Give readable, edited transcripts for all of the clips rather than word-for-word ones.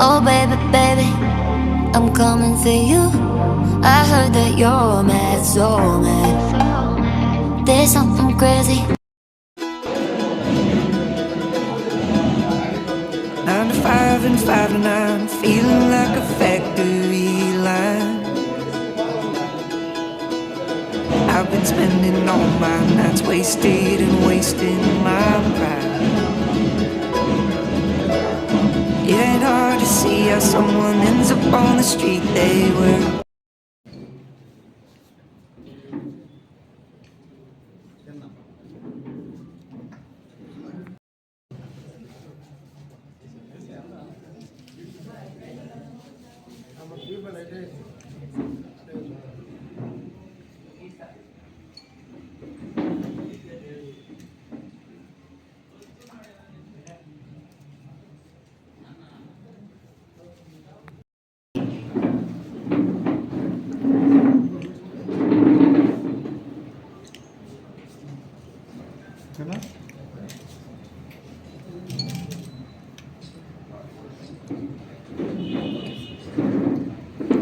Oh baby, baby, I'm coming for you. I heard that you're mad, so mad. There's something crazy. 9 to 5 and 5 to 9, feeling like a factory line. I've been spending all my nights wasted and wasting my pride. It ain't hard to see how someone ends up on the street they were.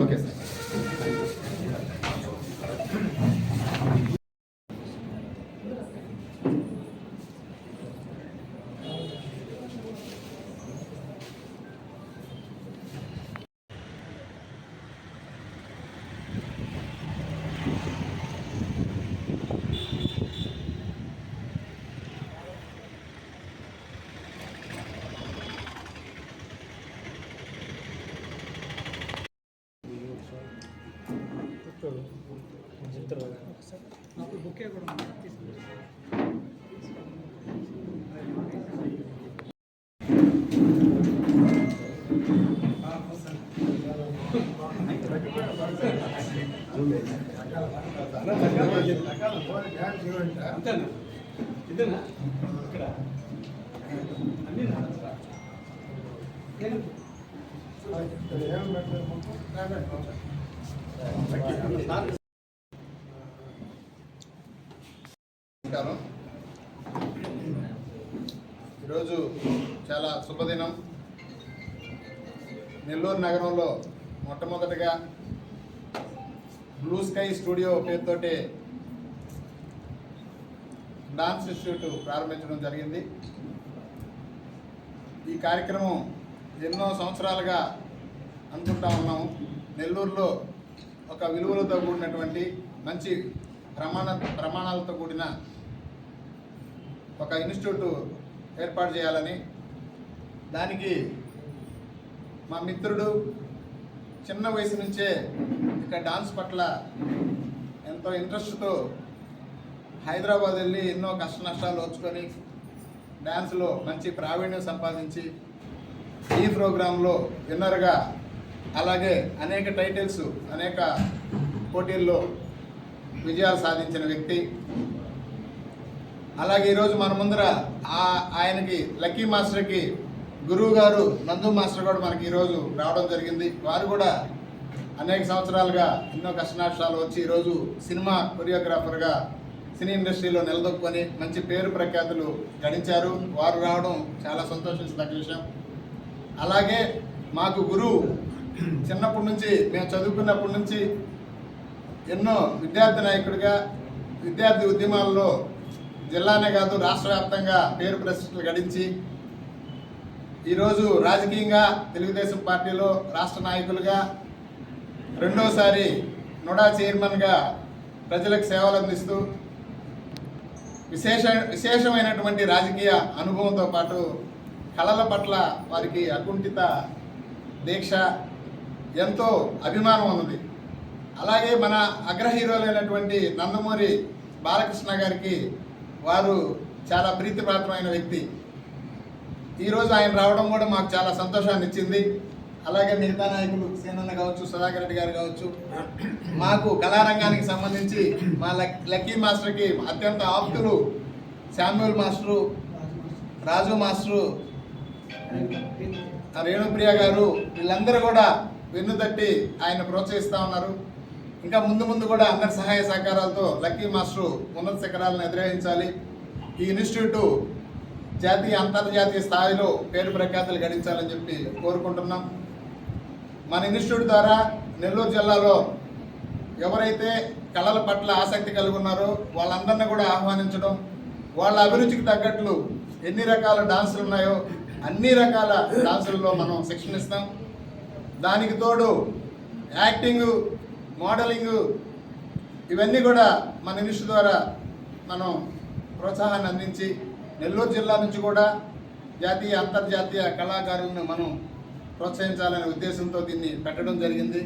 Okay, sir. ఈరోజు చాలా శుభదినం. నెల్లూరు నగరంలో మొట్టమొదటిగా blue sky studio పేరుతోటి dance institute ప్రారంభించడం జరిగింది. ఈ కార్యక్రమం ఎన్నో సంవత్సరాలుగా అనుకుంటా ఉన్నాము. నెల్లూరులో ఒక విలువలతో కూడినటువంటి మంచి ప్రమాణాలతో కూడిన ఒక ఇన్స్టిట్యూట్ ఏర్పాటు చేయాలని, దానికి మా మిత్రుడు చిన్న వయసు నుంచే ఇక డాన్స్ పట్ల ఎంతో ఇంట్రెస్ట్తో హైదరాబాద్ వెళ్ళి ఎన్నో కష్ట నష్టాలు వచ్చుకొని డ్యాన్స్లో మంచి ప్రావీణ్యం సంపాదించి ఈ ప్రోగ్రాంలో విన్నర్గా, అలాగే అనేక టైటిల్స్, అనేక పోటీల్లో విజయాలు సాధించిన వ్యక్తి. అలాగే ఈరోజు మన ముందర ఆయనకి లక్కీ మాస్టర్కి గురువు గారు నందు మాస్టర్ కూడా మనకి ఈరోజు రావడం జరిగింది. వారు కూడా అనేక సంవత్సరాలుగా ఎన్నో కష్టనష్టాలు వచ్చి ఈరోజు సినిమా కొరియోగ్రాఫర్గా సినీ ఇండస్ట్రీలో నిలదొక్కుని మంచి పేరు ప్రఖ్యాతులు గడించారు. వారు రావడం చాలా సంతోషించదగ్గ విషయం. అలాగే మాకు గురువు చిన్నప్పటి నుంచి, మేము చదువుకున్నప్పటి నుంచి ఎన్నో విద్యార్థి నాయకుడిగా విద్యార్థి ఉద్యమాల్లో జిల్లానే కాదు రాష్ట్ర వ్యాప్తంగా పేరు ప్రతిష్టలు గడించి ఈరోజు రాజకీయంగా తెలుగుదేశం పార్టీలో రాష్ట్ర నాయకులుగా, రెండోసారి నుడా చైర్మన్గా ప్రజలకు సేవలు అందిస్తూ విశేషమైనటువంటి రాజకీయ అనుభవంతో పాటు కళల పట్ల వారికి అకుంఠిత దీక్ష, ఎంతో అభిమానం ఉన్నది. అలాగే మన అగ్ర హీరోలైనటువంటి నందమూరి బాలకృష్ణ గారికి వారు చాలా ప్రీతిపాత్రమైన వ్యక్తి. ఈరోజు ఆయన రావడం కూడా మాకు చాలా సంతోషాన్ని ఇచ్చింది. అలాగే మిగతా నాయకులు సేనన్న కావచ్చు, సుధాకర్ రెడ్డి గారు కావచ్చు, మాకు కళారంగానికి సంబంధించి మా లక్కీ మాస్టర్కి అత్యంత ఆప్తులు శామ్యూల్ మాస్టరు, రాజు మాస్టరు, రేణుప్రియ గారు, వీళ్ళందరూ కూడా వెన్నుతట్టి ఆయన ప్రోత్సహిస్తూ ఉన్నారు. ఇంకా ముందు ముందు కూడా అందరి సహాయ సహకారాలతో లక్కీ మాస్టరు ఉన్నత శిఖరాలను అధిరోహించాలి. ఈ ఇన్స్టిట్యూట్ జాతీయ అంతర్జాతీయ స్థాయిలో పేరు ప్రఖ్యాతులు గడించాలని చెప్పి కోరుకుంటున్నాం. మన ఇన్స్టిట్యూట్ ద్వారా నెల్లూరు జిల్లాలో ఎవరైతే కళల పట్ల ఆసక్తి కలిగి ఉన్నారో వాళ్ళందరినీ కూడా ఆహ్వానించడం, వాళ్ళ అభిరుచికి తగ్గట్లు ఎన్ని రకాల డాన్సులు ఉన్నాయో అన్ని రకాల డాన్సుల్లో మనం శిక్షణ ఇస్తాం. దానికి తోడు యాక్టింగు, మోడలింగు ఇవన్నీ కూడా మన ఇన్స్టిట్యూట్ ద్వారా మనం ప్రోత్సాహాన్ని అందించి నెల్లూరు జిల్లా నుంచి కూడా జాతీయ అంతర్జాతీయ కళాకారులను మనం ప్రోత్సహించాలనే ఉద్దేశంతో దీన్ని పెట్టడం జరిగింది.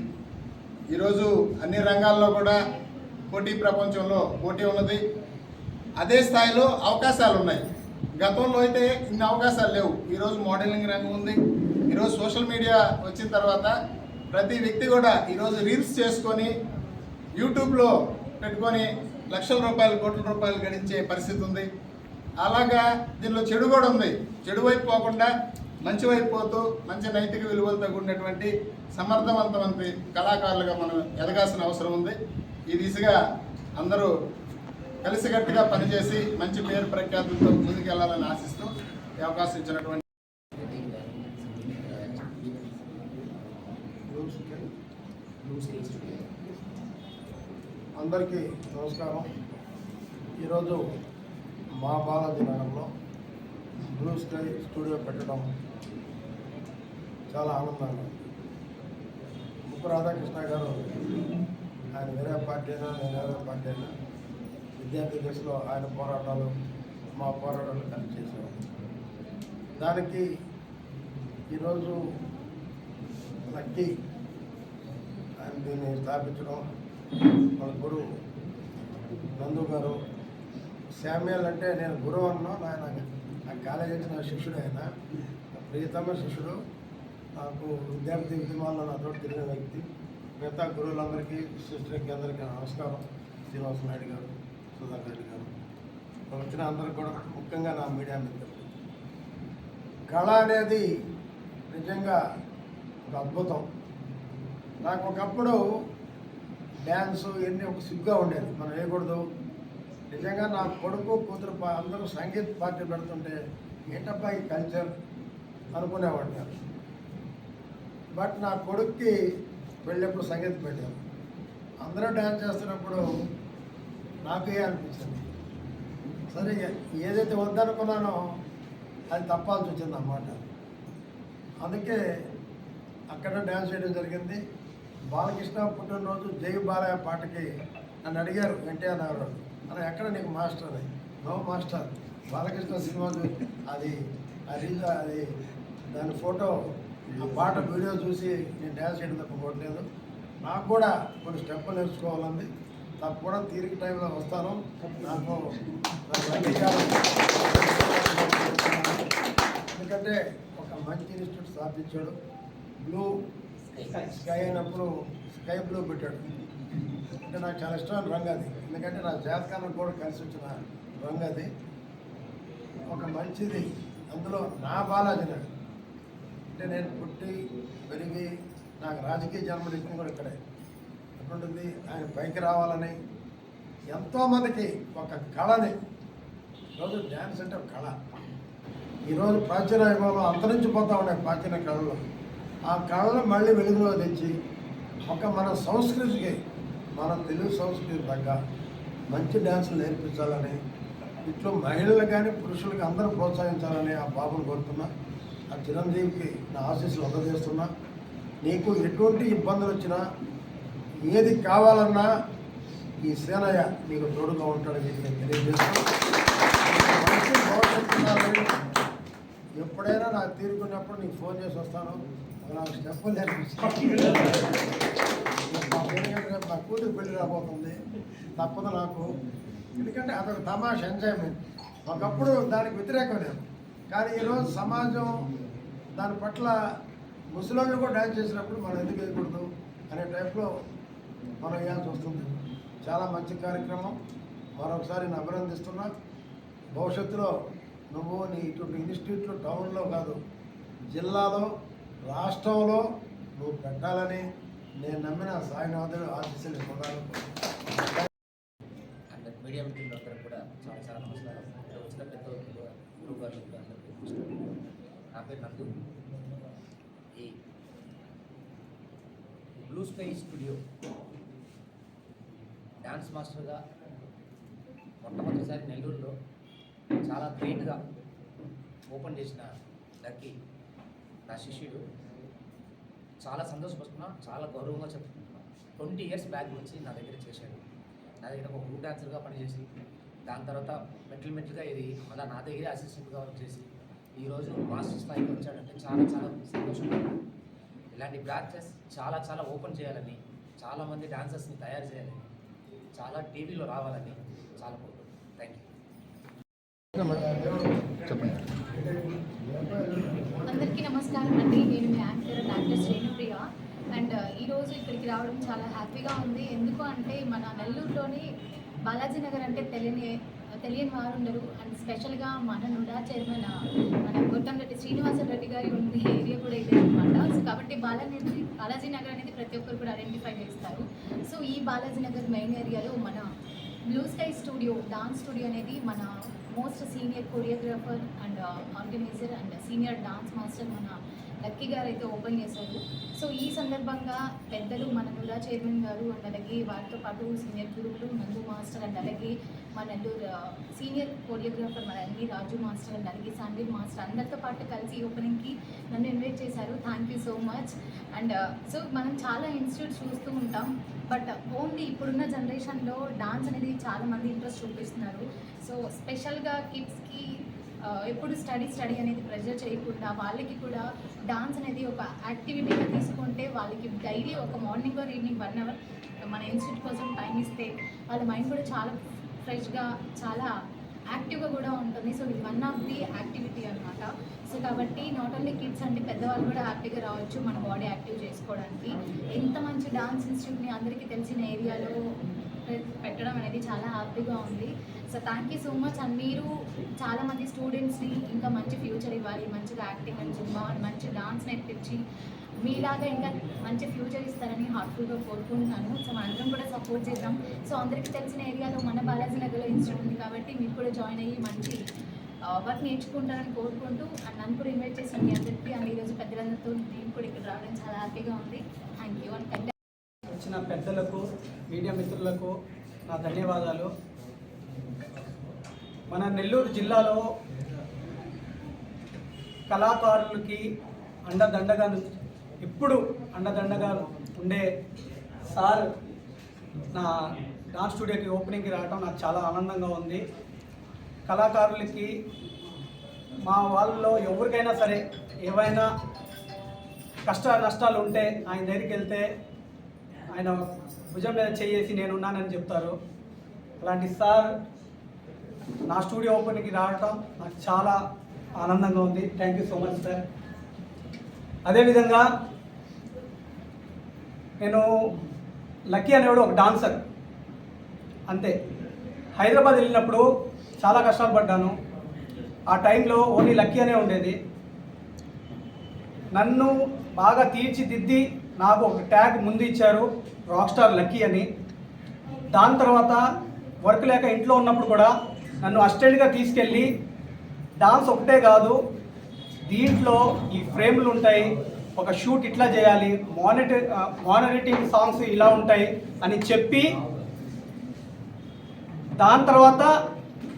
ఈరోజు అన్ని రంగాల్లో కూడా పోటీ ప్రపంచంలో పోటీ ఉన్నది. అదే స్థాయిలో అవకాశాలు ఉన్నాయి. గతంలో అయితే ఇన్ని అవకాశాలు లేవు. ఈరోజు మోడలింగ్ రంగం ఉంది. ఈరోజు సోషల్ మీడియా వచ్చిన తర్వాత ప్రతి వ్యక్తి కూడా ఈరోజు రీల్స్ చేసుకొని యూట్యూబ్లో పెట్టుకొని లక్షల రూపాయలు, కోట్ల రూపాయలు గడించే పరిస్థితి ఉంది. అలాగా దీనిలో చెడు కూడా ఉంది. చెడు వైపు పోకుండా మంచి వైపు పోతూ మంచి నైతిక విలువలతో కూడినటువంటి సమర్థవంతమైన కళాకారులుగా మనం ఎదగాల్సిన అవసరం ఉంది. ఈ దిశగా అందరూ కలిసికట్టుగా పనిచేసి మంచి పేరు ప్రఖ్యాతులతో ముందుకెళ్లాలని ఆశిస్తూ ఈ అవకాశం ఇచ్చినటువంటి అందరికీ నమస్కారం. ఈరోజు మా బాలాజీ నగర్లో బ్లూ స్కై స్టూడియో పెట్టడం చాలా ఆనందంగా ఉంది. ముప్పు రాధాకృష్ణ గారు ఆయన వేరే పార్టీ అయినా నేను వేరే పార్టీ అయినా విద్యార్థి దశలో ఆయన పోరాటాలు మా పోరాటాలు కలిసి చేసేవారు. దానికి ఈరోజు లక్కీ ఆయన దీన్ని స్థాపించడం, మన గురువు నందు గారు, శామ్యుల్ అంటే నేను గురువు అన్నా, ఆయన నా కాలేజీ నా శిష్యుడు, ఆయన ప్రియతమ శిష్యుడు. నాకు విద్యార్థి ఉద్యమాల్లో నాతో తిరిగిన వ్యక్తి. మిగతా గురువులందరికీ, శిష్యులకి అందరికీ నమస్కారం. శ్రీనివాస నాయుడు గారు, సుధాకర్ రెడ్డి గారు, వచ్చిన అందరికి కూడా, ముఖ్యంగా నా మీడియా మిత్రులు. కళ అనేది నిజంగా ఒక అద్భుతం. నాకు ఒకప్పుడు డ్యాన్సు ఇవన్నీ ఒక సిగ్గుగా ఉండేది, మనం వేయకూడదు. నిజంగా నా కొడుకు కూతురు అందరూ సంగీత పార్టీ పెడుతుంటే ఏంటబ్బా ఈ కల్చర్ అనుకునేవాడు నేను. బట్ నా కొడుక్కి వెళ్ళినప్పుడు సంగీత పెట్టాను. అందరూ డ్యాన్స్ చేస్తున్నప్పుడు నాకే అనిపించింది, సరే ఏదైతే వద్దనుకున్నానో అది తప్పాల్సి వచ్చింది అన్నమాట. అందుకే అక్కడ డ్యాన్స్ చేయడం జరిగింది. బాలకృష్ణ పుట్టినరోజు జై బాలయ్య పాటకి నన్ను అడిగారు ఎన్టీఆర్ నగర్ అలా, ఎక్కడ నీకు మాస్టర్ అని. నో మాస్టర్, బాలకృష్ణ సినిమా అది దాని ఫోటో, ఆ పాట వీడియో చూసి నేను డ్యాన్స్ చేయడం తప్పకోవట్లేదు. నాకు కూడా కొన్ని స్టెప్పులు నేర్చుకోవాలండి. నాకు కూడా తీరిక టైంలో వస్తాను. నాకు ఎందుకంటే ఒక మంచి ఇన్స్టిట్యూట్ స్థాపించాడు. బ్లూ స్కై అయినప్పుడు స్కై బ్లూ పెట్టాడు. అంటే నాకు చాలా ఇష్టమైన రంగు అది. ఎందుకంటే నా జాతకానికి కూడా కలిసి వచ్చిన రంగు అది. ఒక మంచిది. అందులో నా బాలాజీ నగర్ అంటే నేను పుట్టి పెరిగి నాకు రాజకీయ జన్మనిచ్చింది కూడా ఇక్కడే. ఎటువంటిది ఆయన పైకి రావాలని ఎంతోమందికి ఒక కళని, ఈరోజు డ్యాన్స్ అంటే ఒక కళ. ఈరోజు ప్రాచీన యుగంలో అంతరించిపోతూ ఉన్నాయి ప్రాచీన కళలు. ఆ కళను మళ్ళీ వెలుగులో తెచ్చి ఒక మన సంస్కృతికి, మన తెలుగు సంస్కృతి తగ్గ మంచి డ్యాన్సులు నేర్పించాలని, ఇట్లో మహిళలు కానీ పురుషులకి అందరూ ప్రోత్సహించాలని ఆ బాబుని కోరుతున్నా. ఆ చిరంజీవికి నా ఆశీస్సులు అందజేస్తున్నా. నీకు ఎటువంటి ఇబ్బందులు వచ్చినా, ఏది కావాలన్నా ఈ సేనయ్య నీకు తోడుగా ఉంటాడని నేను తెలియజేస్తాను. మంచి భవిష్యత్తు. ఎప్పుడైనా నాకు తీరుకున్నప్పుడు నీకు ఫోన్ చేసి వస్తాను. నాకు స్టెప్పులు నేర్పిస్తాను. నా కూతురు పెళ్లి రాబోతుంది, తప్పదు నాకు. ఎందుకంటే అదొక తమాషా, ఎంజాయ్మెంట్. ఒకప్పుడు దానికి వ్యతిరేకం నేను. కానీ ఈరోజు సమాజం దాని పట్ల ముసలోళ్ళు కూడా డ్యాన్స్ చేసినప్పుడు మనం ఎందుకు వేయకూడదు అనే టైప్లో మనం వేయాల్సి వస్తుంది. చాలా మంచి కార్యక్రమం. మరొకసారి నేను అభినందిస్తున్నా. భవిష్యత్తులో నువ్వు నీ ఇటువంటి ఇన్స్టిట్యూట్లో టౌన్లో కాదు, జిల్లాలో, రాష్ట్రంలో నువ్వు పెట్టాలని నేను నమ్మిన సాయినాథుడు ఆశీస్సులు పొందాలి. మీడియా మిత్రులందరూ కూడా చాలా చాలా నమస్కారం. వచ్చిన పెద్ద గురువు గారు అందరికీ నమస్కారం. నా పేరు నందు. ఈ బ్లూ స్కై స్టూడియో డాన్స్ మాస్టర్గా మొట్టమొదటిసారి నెల్లూరులో చాలా గ్రేట్గా ఓపెన్ చేసిన లక్కీ నా శిష్యుడు. చాలా సంతోషపడుతున్నా, చాలా గౌరవంగా చెప్పుకుంటున్నా. 20 ఇయర్స్ బ్యాక్ నుంచి నా దగ్గర చేశాడు. నా దగ్గర ఒక గ్రూప్ డాన్సర్గా పనిచేసి దాని తర్వాత మెట్లుగా ఇది మళ్ళీ నా దగ్గరే అసిస్టెంట్గా వర్క్ చేసి ఈరోజు మాస్టర్ స్థాయికి వచ్చాడంటే చాలా చాలా సంతోషంగా. ఇలాంటి బ్రాంచెస్ చాలా ఓపెన్ చేయాలని, చాలామంది డాన్సర్స్ని తయారు చేయాలని, చాలా టీవీలో రావాలని చాలా కోరుకుంటున్నాను. Thank you. అందరికీ నమస్కారం అండి. నేను మీ డాక్టర్ శ్రేణుప్రియ. అండ్ ఈరోజు ఇక్కడికి రావడం చాలా హ్యాపీగా ఉంది. ఎందుకు అంటే మన నెల్లూరులోని బాలాజీ నగర్ అంటే తెలియని వారు ఉండరు. అండ్ స్పెషల్గా మన నుడా చైర్మన్ మన గొట్టంరెడ్డి శ్రీనివాసరెడ్డి గారి ఉండే ఏరియా కూడా ఇదే అనమాట. సో కాబట్టి బాలాజీ నగర్ అనేది ప్రతి ఒక్కరు కూడా ఐడెంటిఫై చేస్తారు. సో ఈ బాలాజీ నగర్ మెయిన్ ఏరియాలో మన blue sky studio dance studio అనేది మన most senior choreographer and organiser and senior dance master మన లక్కీ గారు అయితే ఓపెన్ చేశారు. సో ఈ సందర్భంగా పెద్దలు మన నుడా చైర్మన్ గారు అండ్ అలాగే వారితో పాటు సీనియర్ గురువులు నందు మాస్టర్ అండ్ అలాగే మన నెల్లూరు సీనియర్ కొరియోగ్రాఫర్ మన ఎన్వి రాజు మాస్టర్ అండ్ అలాగే సందీప్ మాస్టర్ అందరితో పాటు కలిసి ఓపెనింగ్కి నన్ను ఇన్వైట్ చేశారు. Thank you so much. And so మనం చాలా ఇన్స్టిట్యూట్స్ చూస్తూ ఉంటాం, బట్ ఓన్లీ ఇప్పుడున్న జనరేషన్లో డాన్స్ అనేది చాలామంది ఇంట్రెస్ట్ చూపిస్తున్నారు. సో స్పెషల్గా కిడ్స్కి ఎప్పుడు స్టడీ అనేది ప్రెజర్ చేయకుండా వాళ్ళకి కూడా డాన్స్ అనేది ఒక యాక్టివిటీగా తీసుకుంటే వాళ్ళకి డైలీ ఒక మార్నింగ్ ఆర్ ఈవినింగ్ 1 అవర్ మన ఇన్స్టిట్యూట్ కోసం టైం ఇస్తే వాళ్ళ మైండ్ కూడా చాలా ఫ్రెష్గా చాలా యాక్టివ్గా కూడా ఉంటుంది. సో ఇది వన్ ఆఫ్ ది యాక్టివిటీ అనమాట. సో కాబట్టి నాట్ ఓన్లీ కిడ్స్ అంటే పెద్దవాళ్ళు కూడా హ్యాపీగా రావచ్చు మన బాడీ యాక్టివ్ చేసుకోవడానికి. ఎంత మంచి డాన్స్ ఇన్స్టిట్యూట్ని అందరికీ తెలిసిన ఏరియాలో పెట్టడం అనేది చాలా హ్యాపీగా ఉంది. So thank you so much. And మీరు చాలామంది స్టూడెంట్స్ని ఇంకా మంచి ఫ్యూచర్ ఇవ్వాలి, మంచిగా యాక్టింగ్ అండ్ జుంబా మంచి డాన్స్ నేర్పించి మీలాగా ఇంకా మంచి ఫ్యూచర్ ఇస్తారని హార్ట్ఫుల్గా కోరుకుంటున్నాను. సో మనందరం కూడా సపోర్ట్ చేద్దాం. సో అందరికీ తెలిసిన ఏరియాలో మన బాలాజీ నగర్లో ఇన్స్టిట్యూట్ ఉంది కాబట్టి మీరు కూడా జాయిన్ అయ్యి మంచి వర్క్ నేర్చుకుంటారని కోరుకుంటూ అండ్ నన్ను కూడా ఇన్వైట్ చేసిన మీ అందరికీ అండ్ ఈరోజు పెద్దలందరితో నేను కూడా ఇక్కడ రావడం చాలా హ్యాపీగా ఉంది. Thank you. అండ్ వచ్చిన పెద్దలకు మీడియా మిత్రులకు నా ధన్యవాదాలు. మన నెల్లూరు జిల్లాలో కళాకారులకి అండదండగా ఎప్పుడు అండదండగా ఉండే సార్ నా డాన్స్ స్టూడియోకి ఓపెనింగ్కి రావడం నాకు చాలా ఆనందంగా ఉంది. కళాకారులకి మా వాళ్ళలో ఎవరికైనా సరే ఏవైనా కష్ట నష్టాలు ఉంటే ఆయన దగ్గరికి వెళ్తే ఆయన భుజం మీద చేసి నేనున్నానని చెప్తారు. అలాంటి సార్ నా స్టూడియో ఓపెనింగ్కి రావటం నాకు చాలా ఆనందంగా ఉంది. Thank you so much sir. అదేవిధంగా నేను లక్కీ అనేవాడు ఒక డాన్సర్ అంతే. హైదరాబాద్ వెళ్ళినప్పుడు చాలా కష్టాలు పడ్డాను. ఆ టైంలో ఓన్లీ లక్కీ అనే ఉండేది. నన్ను బాగా తీర్చిదిద్ది నాకు ఒక ట్యాగ్ ముందు ఇచ్చారు, రాక్ స్టార్ లక్కీ అని. దాని తర్వాత వర్క్ లేక ఇంట్లో ఉన్నప్పుడు కూడా నన్ను అసిస్టెంట్గా తీసుకెళ్ళి డాన్స్ ఒకటే కాదు, దీంట్లో ఈ ఫ్రేమ్లు ఉంటాయి, ఒక షూట్ ఇట్లా చేయాలి, మానిటరింగ్ సాంగ్స్ ఇలా ఉంటాయి అని చెప్పి దాని తర్వాత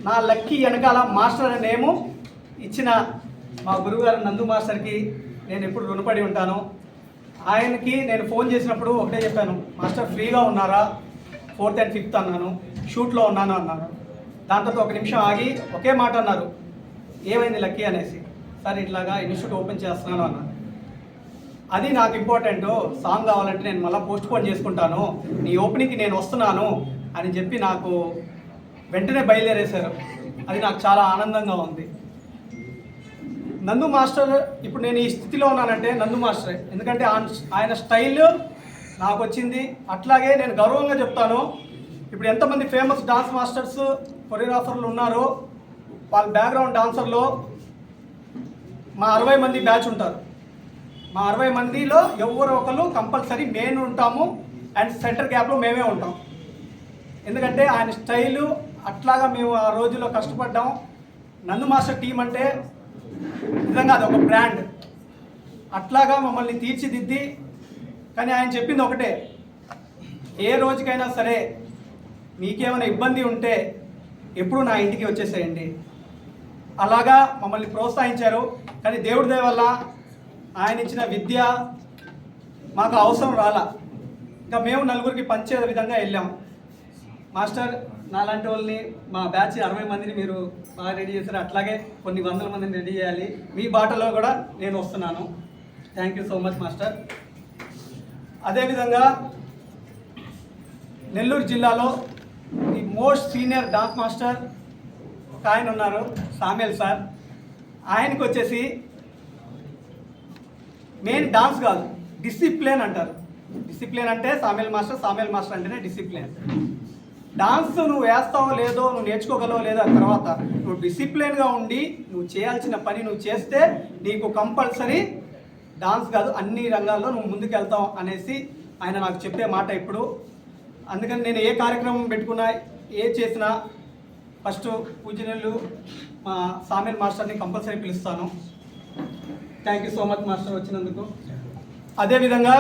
నా లక్కీ వెనకాల మాస్టర్ అనే నేము ఇచ్చిన మా గురువుగారు నందు మాస్టర్కి నేను ఎప్పుడు రుణపడి ఉంటాను. ఆయనకి నేను ఫోన్ చేసినప్పుడు ఒకటే చెప్పాను, మాస్టర్ ఫ్రీగా ఉన్నారా, 4th and 5th అన్నాను, షూట్లో ఉన్నాను అన్నాను. దాని తర్వాత 1 నిమిషం ఆగి ఒకే మాట అన్నారు, ఏమైంది లక్కీ అనేసి. సార్ ఇట్లాగా ఇన్స్టిట్యూట్ ఓపెన్ చేస్తున్నాను అన్నాను. అది నాకు ఇంపార్టెంట్, సాంగ్ కావాలంటే నేను మళ్ళీ పోస్ట్ పోన్ చేసుకుంటాను, నీ ఓపెనింగ్కి నేను వస్తున్నాను అని చెప్పి నాకు వెంటనే బయలుదేరేశారు. అది నాకు చాలా ఆనందంగా ఉంది. నందు మాస్టర్ ఇప్పుడు నేను ఈ స్థితిలో ఉన్నానంటే నందు మాస్టరే, ఎందుకంటే ఆయన స్టైల్ నాకు వచ్చింది. అట్లాగే నేను గర్వంగా చెప్తాను, ఇప్పుడు ఎంతమంది ఫేమస్ డాన్స్ మాస్టర్స్ కొరియోగ్రాఫర్లు ఉన్నారో వాళ్ళ బ్యాక్గ్రౌండ్ డాన్సర్లో మా 60 మంది బ్యాచ్ ఉంటారు. మా 60 మందిలో ఎవరో ఒకరు కంపల్సరీ మెయిన్ ఉంటాము అండ్ సెంటర్ గ్యాప్లో మేమే ఉంటాం. ఎందుకంటే ఆయన స్టైలు అట్లాగా మేము ఆ రోజుల్లో కష్టపడ్డాం. నందు మాస్టర్ టీం అంటే నిజంగా అది ఒక బ్రాండ్. అట్లాగా మమ్మల్ని తీర్చిదిద్ది కానీ ఆయన చెప్పింది ఒకటే, ఏ రోజుకైనా సరే మీకేమైనా ఇబ్బంది ఉంటే ఎప్పుడు నా ఇంటికి వచ్చేసేయండి. అలాగా మమ్మల్ని ప్రోత్సహించారు. కానీ దేవుడి దయ వల్ల ఆయన ఇచ్చిన విద్య మాకు అవసరం రాలా. ఇంకా మేము నలుగురికి పంచే విధంగా వెళ్ళాం. మాస్టర్ నాలాంటి వాళ్ళని మా బ్యాచ్ 60 మందిని మీరు బాగా రెడీ చేశారు, అట్లాగే కొన్ని వందల మందిని రెడీ చేయాలి. మీ బాటలో కూడా నేను వస్తున్నాను. Thank you so much master. అదేవిధంగా నెల్లూరు జిల్లాలో the most senior dance master ఒక ఆయన ఉన్నారు, సామ్యుల్ సార్. ఆయనకు వచ్చేసి మెయిన్ డాన్స్ కాదు, డిసిప్లిన్ అంటారు. డిసిప్లిన్ అంటే సామ్యుల్ మాస్టర్ అంటేనే డిసిప్లిన్. డాన్స్ నువ్వు వేస్తావో లేదో, నువ్వు నేర్చుకోగలవో లేదో తర్వాత నువ్వు డిసిప్లిన్గా ఉండి నువ్వు చేయాల్సిన పని నువ్వు చేస్తే నీకు కంపల్సరీ డాన్స్ కాదు అన్ని రంగాల్లో నువ్వు ముందుకు వెళ్తావు అనేసి ఆయన నాకు చెప్పే మాట ఇప్పుడు. అందుకని నేను ఏ కార్యక్రమం పెట్టుకున్నా, ఏ చేసినా ఫస్ట్ పూజనీయులు మా సామ్యుల్ మాస్టర్ని కంపల్సరీ పిలుస్తాను. Thank you so much master వచ్చినందుకు. అదేవిధంగా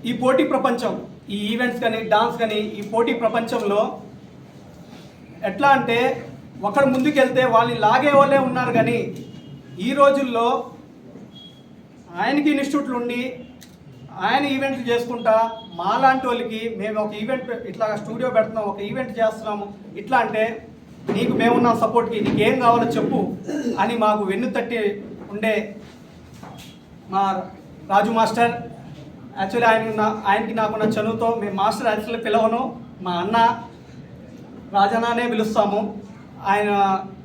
ఈ పోటీ ప్రపంచం, ఈ ఈవెంట్స్ కానీ డాన్స్ కానీ ఈ పోటీ ప్రపంచంలో ఎట్లా అంటే ఒకడు ముందుకెళ్తే వాళ్ళని లాగే వాళ్ళే ఉన్నారు. కానీ ఈ రోజుల్లో ఆయనకి ఇన్స్టిట్యూట్లు ఉండి ఆయన ఈవెంట్లు చేసుకుంటా మాలాంటి వాళ్ళకి మేము ఒక ఈవెంట్ ఇట్లా స్టూడియో పెడుతున్నాం, ఒక ఈవెంట్ చేస్తున్నాము ఇట్లా అంటే నీకు మేమున్న సపోర్ట్కి నీకు ఏం కావాలో చెప్పు అని మాకు వెన్ను తట్టి ఉండే మా రాజు మాస్టర్. యాక్చువల్లీ ఆయనకి నాకున్న చనువుతో మేము మాస్టర్ యాక్చువల్లీ పిలవను, మా అన్న రాజన్నానే పిలుస్తాము. ఆయన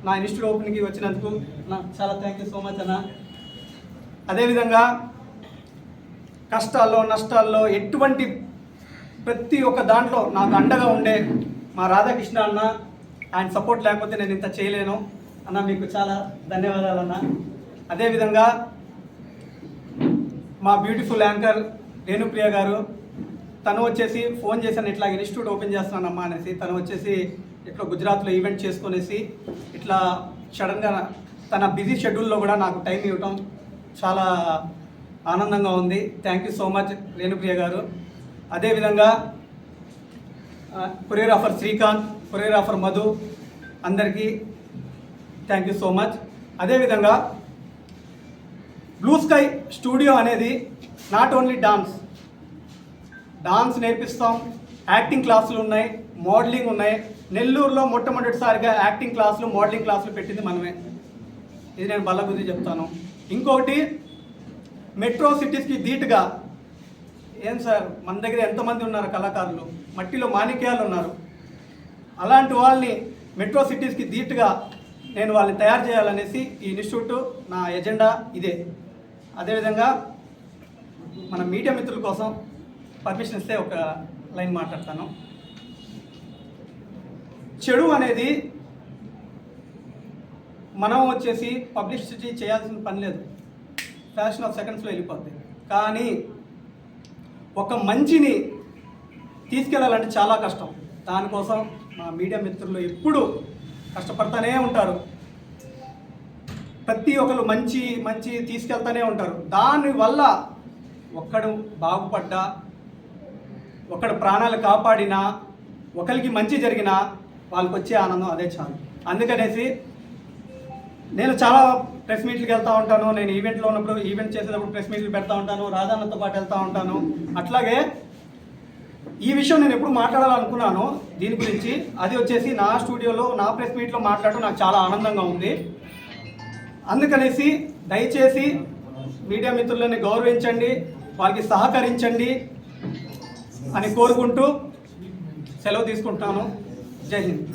నా ఇన్స్టిట్యూట్ ఓపెనింగ్కి వచ్చినందుకు నాకు చాలా థ్యాంక్ యూ సో మచ్ అన్న. అదేవిధంగా కష్టాల్లో నష్టాల్లో ఎటువంటి ప్రతి ఒక్క దాంట్లో నాకు అండగా ఉండే మా రాధాకృష్ణ అన్న, ఆయన సపోర్ట్ లేకపోతే నేను ఇంత చేయలేను అన్న. మీకు చాలా ధన్యవాదాలు అన్న. అదేవిధంగా మా బ్యూటిఫుల్ యాంకర్ రేణుప్రియ గారు, తను వచ్చేసి ఫోన్ చేశాను ఇట్లా ఇన్స్టిట్యూట్ ఓపెన్ చేస్తున్నానమ్మా అనేసి. తను వచ్చేసి ఇట్లా గుజరాత్లో ఈవెంట్ చేసుకునేసి ఇట్లా సడన్గా తన బిజీ షెడ్యూల్లో కూడా నాకు టైం ఇవ్వటం చాలా ఆనందంగా ఉంది. Thank you so much Renupriya గారు. అదేవిధంగా కొరియోగ్రాఫర్ శ్రీకాంత్, కొరియోగ్రాఫర్ మధు, అందరికీ థ్యాంక్ యూ సో మచ్. అదేవిధంగా బ్లూ స్కై స్టూడియో అనేది నాట్ ఓన్లీ డాన్స్ నేర్పిస్తాం, యాక్టింగ్ క్లాసులు ఉన్నాయి, మోడలింగ్ ఉన్నాయి. నెల్లూరులో మొట్టమొదటిసారిగా యాక్టింగ్ క్లాసులు మోడలింగ్ క్లాసులు పెట్టింది మనమే. ఇది నేను బల్లగుద్ది చెప్తాను. ఇంకొకటి మెట్రో సిటీస్కి ధీటుగా ఏం సార్ మన దగ్గర ఎంతమంది ఉన్నారు కళాకారులు, మట్టిలో మాణిక్యాలు ఉన్నారు. అలాంటి వాళ్ళని మెట్రో సిటీస్కి ధీటుగా నేను వాళ్ళని తయారు చేయాలనేసి ఈ ఇన్స్టిట్యూట్ నా ఎజెండా ఇదే. అదేవిధంగా మన మీడియా మిత్రుల కోసం పర్మిషన్ ఇస్తే ఒక లైన్ మాట్లాడతాను. చెడు అనేది మనం వచ్చేసి పబ్లిసిటీ చేయాల్సిన పని లేదు, ఫ్యాషన్ ఆఫ్ సెకండ్స్లో వెళ్ళిపోద్ది. కానీ ఒక మంచిని తీసుకెళ్ళాలంటే చాలా కష్టం. దానికోసం మా మీడియా మిత్రులు ఎప్పుడూ కష్టపడుతూనే ఉంటారు. ప్రతి ఒక్కరు మంచి తీసుకెళ్తూనే ఉంటారు. దానివల్ల ఒక్కడు బాగుపడ్డా, ఒకడు ప్రాణాలు కాపాడినా, ఒకరికి మంచి జరిగినా వాళ్ళకి వచ్చే ఆనందం అదే చాలు. అందుకనేసి నేను చాలా ప్రెస్ మీట్లకు వెళ్తూ ఉంటాను. నేను ఈవెంట్లో ఉన్నప్పుడు, ఈవెంట్ చేసేటప్పుడు ప్రెస్ మీట్లు పెడతా ఉంటాను, రాజాన్నతో పాటు వెళ్తూ ఉంటాను. అట్లాగే ఈ విషయం నేను ఎప్పుడు మాట్లాడాలనుకున్నాను దీని గురించి, అది వచ్చేసి నా స్టూడియోలో నా ప్రెస్ మీట్లో మాట్లాడటం నాకు చాలా ఆనందంగా ఉంది. అందుకనేసి దయచేసి మీడియా మిత్రులని గౌరవించండి, వాళ్ళకి సహకరించండి అని కోరుకుంటూ సెలవు తీసుకుంటాను. జై హింద్.